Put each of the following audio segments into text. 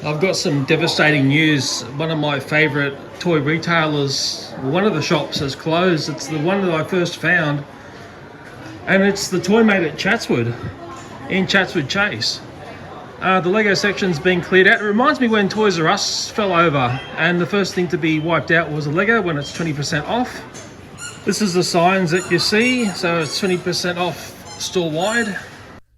I've got some devastating news. One of my favourite toy retailers, one of the shops has closed. It's the one that I first found, and it's the Toymate Chatswood in Chatswood Chase. The Lego section's been cleared out. It reminds me when Toys R Us fell over and the first thing to be wiped out was a Lego when it's 20% off. This is the signs that you see, so it's 20% off store-wide.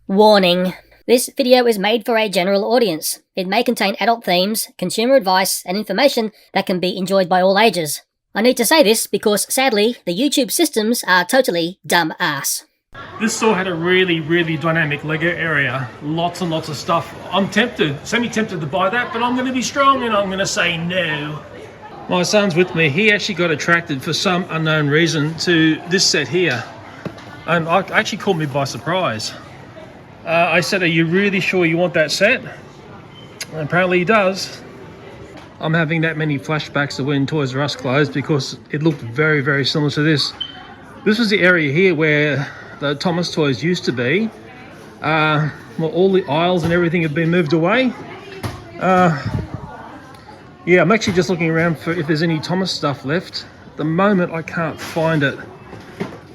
Warning. This video is made for a general audience. It may contain adult themes, consumer advice, and information that can be enjoyed by all ages. I need to say this because, sadly, the YouTube systems are totally dumb ass. This store had a really dynamic Lego area. Lots and lots of stuff. I'm tempted, semi-tempted to buy that, but I'm going to be strong and I'm going to say no. My son's with me. He actually got attracted for some unknown reason to this set here. And actually caught me by surprise. I said, are you really sure you want that set? And apparently he does. I'm having that many flashbacks to when Toys R Us closed because it looked very similar to this. This was the area here where the Thomas toys used to be. Well, all the aisles and everything have been moved away. Yeah, I'm actually just looking around for if there's any Thomas stuff left. At the moment, I can't find it.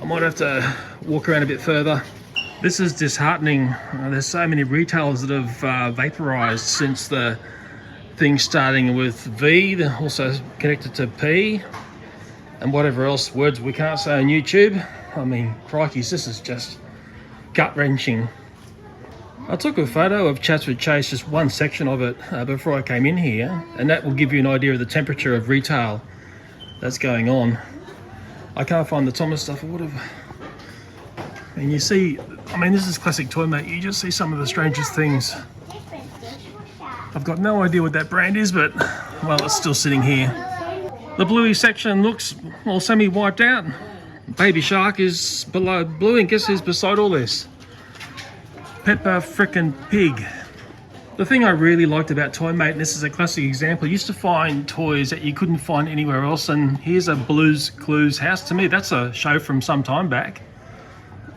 I might have to walk around a bit further. This is disheartening. There's so many retailers that have vaporized since the thing starting with V, also connected to P, and whatever else words we can't say on YouTube. I mean, crikeys, this is just gut-wrenching. I took a photo of Chatswood Chase, just one section of it, before I came in here, and that will give you an idea of the temperature of retail that's going on. I can't find the Thomas stuff or whatever. And you see, I mean, this is classic Toymate. You just see some of the strangest things. I've got no idea what that brand is, but, well, it's still sitting here. The bluey section looks all semi-wiped out. Baby Shark is below blue, and guess who's beside all this? Peppa Frickin' Pig. The thing I really liked about Toymate, and this is a classic example, I used to find toys that you couldn't find anywhere else, and here's a Blue's Clues house. To me, that's a show from some time back.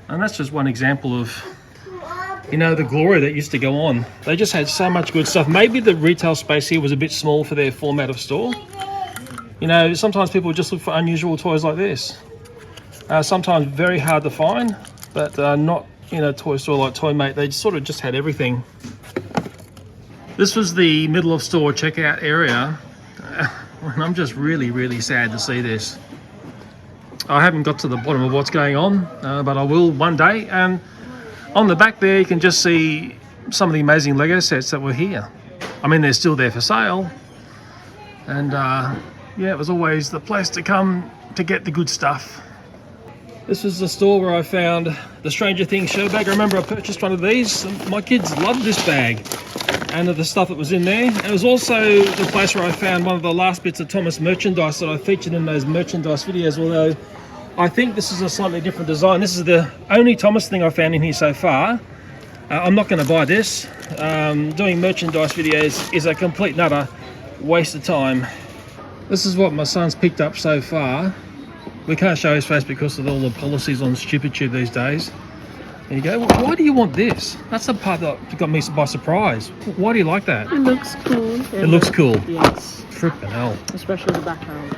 And that's just one example of, you know, the glory that used to go on. They just had so much good stuff. Maybe the retail space here was a bit small for their format of store. You know, sometimes people just look for unusual toys like this. Sometimes very hard to find, but not in a toy store like Toymate. They sort of just had everything. This was the middle of store checkout area. And I'm just really sad to see this. I haven't got to the bottom of what's going on, but I will one day. And on the back there, you can just see some of the amazing Lego sets that were here. I mean, they're still there for sale. And yeah, it was always the place to come to get the good stuff. This was the store where I found the Stranger Things show bag. I remember I purchased one of these. My kids loved this bag and the stuff that was in there. It was also the place where I found one of the last bits of Thomas merchandise that I featured in those merchandise videos, although I think this is a slightly different design. This is the only Thomas thing I found in here so far. I'm not going to buy this. Doing merchandise videos is a complete and utter waste of time. This is what my son's picked up so far. We can't show his face because of all the policies on StupidTube these days. There you go. Why do you want this? That's the part that got me by surprise. Why do you like that? It looks cool. It looks cool. Yes. Frippin' hell. Especially the background.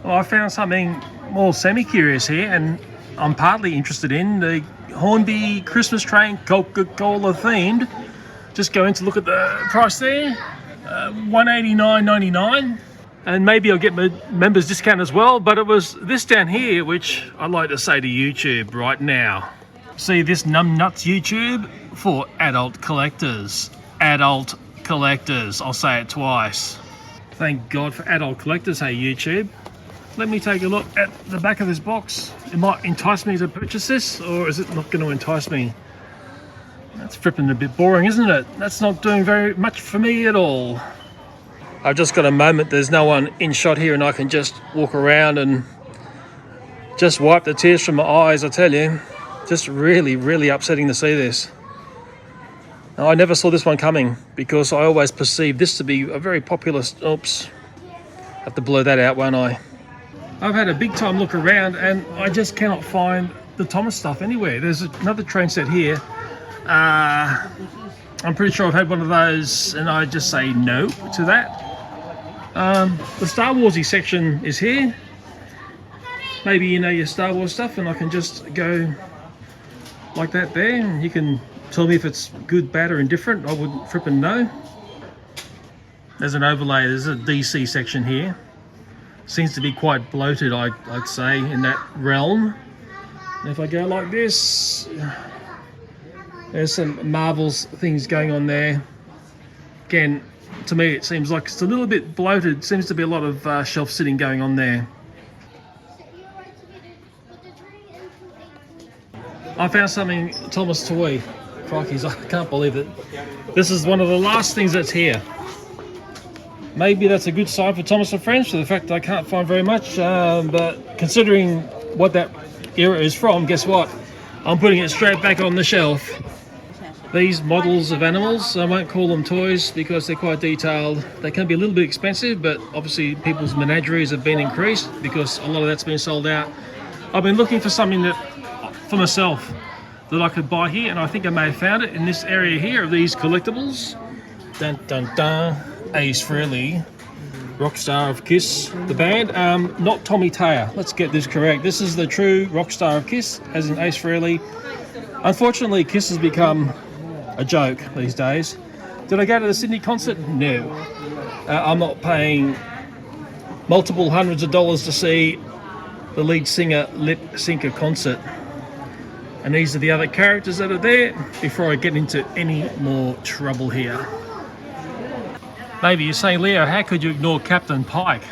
Well, I found something more semi-curious here, and I'm partly interested in the Hornby Christmas train Coca-Cola themed. Just going to look at the price there. $189.99. And maybe I'll get my members discount as well, but it was this down here which I'd like to say to YouTube right now. See this numbnuts YouTube for adult collectors. Adult collectors. I'll say it twice. Thank God for adult collectors, hey YouTube. Let me take a look at the back of this box. It might entice me to purchase this, or is it not going to entice me? That's fripping a bit boring, isn't it? That's not doing very much for me at all. I've just got a moment, there's no one in shot here and I can just walk around and just wipe the tears from my eyes, I tell you. Just really upsetting to see this. Now, I never saw this one coming because I always perceived this to be a very popular... Oops. Have to blur that out, won't I? I've had a big time look around and I just cannot find the Thomas stuff anywhere. There's another train set here. I'm pretty sure I've had one of those and I just say no to that. The Star Warsy section is here. Maybe you know your Star Wars stuff and I can just go like that there and you can tell me if it's good, bad or indifferent. I wouldn't frippin' know. There's an overlay, there's a DC section here. Seems to be quite bloated, I'd say, in that realm. And if I go like this, there's some Marvel's things going on there. Again, to me it seems like it's a little bit bloated. Seems to be a lot of shelf sitting going on there. I found something Thomas Toy. Crikey's, I can't believe it. This is one of the last things that's here. Maybe that's a good sign for Thomas and Friends, for the fact that I can't find very much, but considering what that era is from, guess what? I'm putting it straight back on the shelf. These models of animals, I won't call them toys because they're quite detailed. They can be a little bit expensive, but obviously people's menageries have been increased because a lot of that's been sold out. I've been looking for something that, for myself, that I could buy here, and I think I may have found it in this area here of these collectibles. Dun dun dun. Ace Frehley, Rockstar of Kiss, the band. Not Tommy Taylor. Let's get this correct. This is the true Rockstar of Kiss, as in Ace Frehley. Unfortunately, Kiss has become a joke these days. Did I go to the Sydney concert? No. I'm not paying multiple hundreds of dollars to see the lead singer lip sync a concert. And these are the other characters that are there before I get into any more trouble here. Maybe you're saying, Leo, how could you ignore Captain Pike?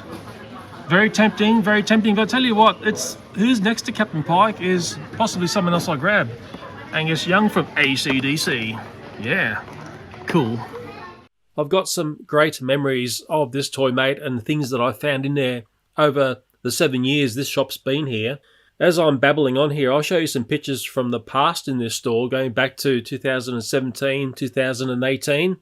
Very tempting, very tempting. But I tell you what, it's who's next to Captain Pike is possibly someone else I grab. Angus Young from AC/DC. Yeah, cool. I've got some great memories of this Toymate and things that I found in there over the 7 years this shop's been here. As I'm babbling on here, I'll show you some pictures from the past in this store, going back to 2017, 2018.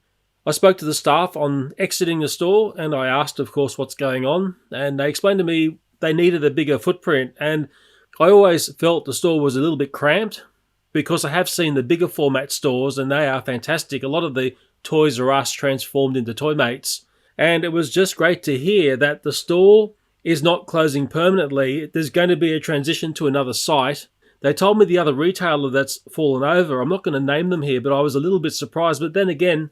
I spoke to the staff on exiting the store and I asked, of course, what's going on, and they explained to me they needed a bigger footprint, and I always felt the store was a little bit cramped because I have seen the bigger format stores and they are fantastic. A lot of the Toys R Us transformed into Toymates, and it was just great to hear that the store is not closing permanently. There's going to be a transition to another site. They told me the other retailer that's fallen over, I'm not going to name them here, but I was a little bit surprised, but then again,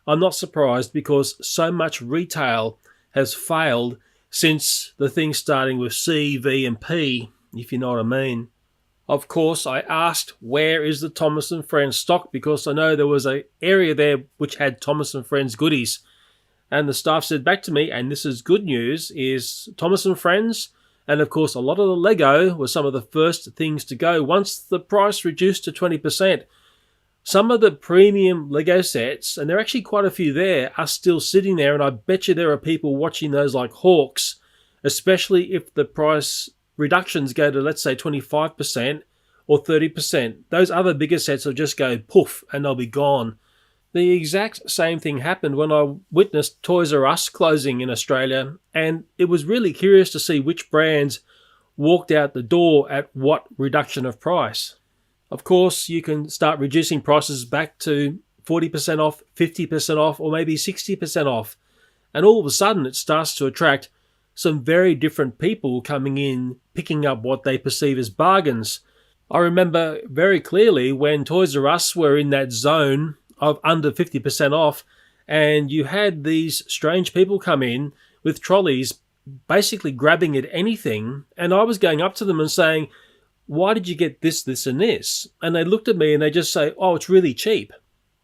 I'm not surprised because so much retail has failed since the thing starting with C, V and P, if you know what I mean. Of course, I asked where is the Thomas & Friends stock because I know there was an area there which had Thomas & Friends goodies. And the staff said back to me, and this is good news, is Thomas & Friends, and of course a lot of the Lego was some of the first things to go once the price reduced to 20%. Some of the premium Lego sets, and there are actually quite a few there, are still sitting there, and I bet you there are people watching those like hawks, especially if the price reductions go to, let's say, 25% or 30%. Those other bigger sets will just go poof, and they'll be gone. The exact same thing happened when I witnessed Toys R Us closing in Australia, and it was really curious to see which brands walked out the door at what reduction of price. Of course, you can start reducing prices back to 40% off, 50% off, or maybe 60% off. And all of a sudden, it starts to attract some very different people coming in, picking up what they perceive as bargains. I remember very clearly when Toys R Us were in that zone of under 50% off, and you had these strange people come in with trolleys, basically grabbing at anything, and I was going up to them and saying, why did you get this, this and this? And they looked at me and they just say, oh, it's really cheap.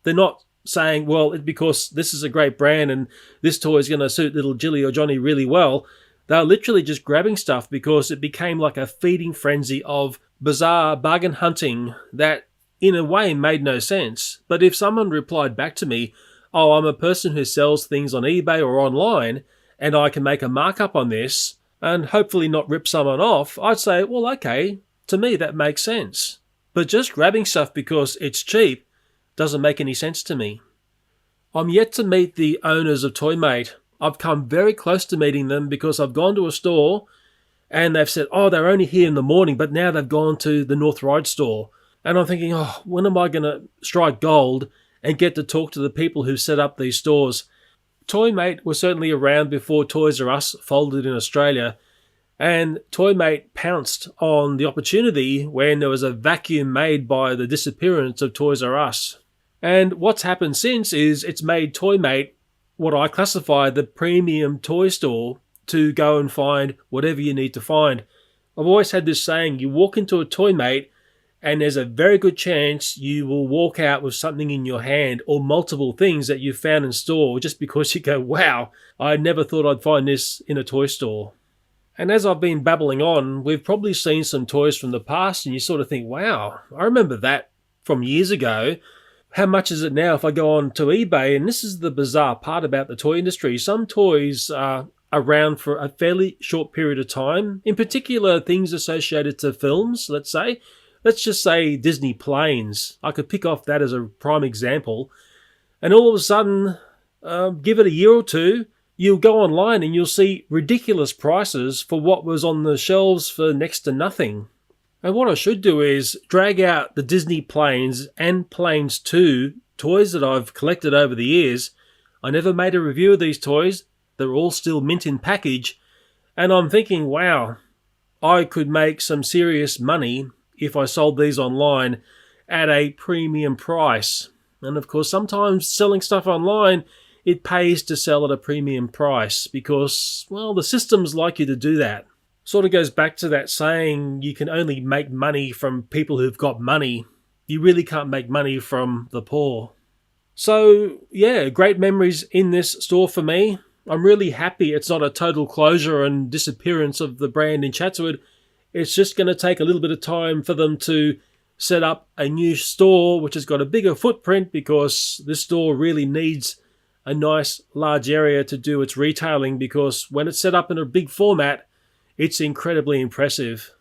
They're not saying, well, it's because this is a great brand and this toy is going to suit little Jilly or Johnny really well. They're literally just grabbing stuff because it became like a feeding frenzy of bizarre bargain hunting that in a way made no sense. But if someone replied back to me, oh, I'm a person who sells things on eBay or online and I can make a markup on this and hopefully not rip someone off, I'd say, well, okay, to me that makes sense. But just grabbing stuff because it's cheap doesn't make any sense to me. I'm yet to meet the owners of Toymate. I've come very close to meeting them because I've gone to a store and they've said, oh, they're only here in the morning, but now they've gone to the North Ryde store. And I'm thinking, oh, when am I going to strike gold and get to talk to the people who set up these stores. Toymate was certainly around before Toys R Us folded in Australia, and Toymate pounced on the opportunity when there was a vacuum made by the disappearance of Toys R Us. And what's happened since is it's made Toymate what I classify the premium toy store to go and find whatever you need to find. I've always had this saying, you walk into a Toymate and there's a very good chance you will walk out with something in your hand or multiple things that you found in store just because you go, wow, I never thought I'd find this in a toy store. And as I've been babbling on, we've probably seen some toys from the past and you sort of think, wow, I remember that from years ago. How much is it now if I go on to eBay? And this is the bizarre part about the toy industry. Some toys are around for a fairly short period of time. In particular, things associated to films, let's say. Let's just say Disney planes. I could pick off that as a prime example. And all of a sudden, give it a year or two, you'll go online and you'll see ridiculous prices for what was on the shelves for next to nothing. And what I should do is drag out the Disney planes and Planes 2 toys that I've collected over the years. I never made a review of these toys. They're all still mint in package. And I'm thinking, wow, I could make some serious money if I sold these online at a premium price. And of course, sometimes selling stuff online, it pays to sell at a premium price because, well, the systems like you to do that. Sort of goes back to that saying, you can only make money from people who've got money. You really can't make money from the poor. So, yeah, great memories in this store for me. I'm really happy it's not a total closure and disappearance of the brand in Chatswood. It's just going to take a little bit of time for them to set up a new store which has got a bigger footprint because this store really needs a nice large area to do its retailing because when it's set up in a big format, it's incredibly impressive.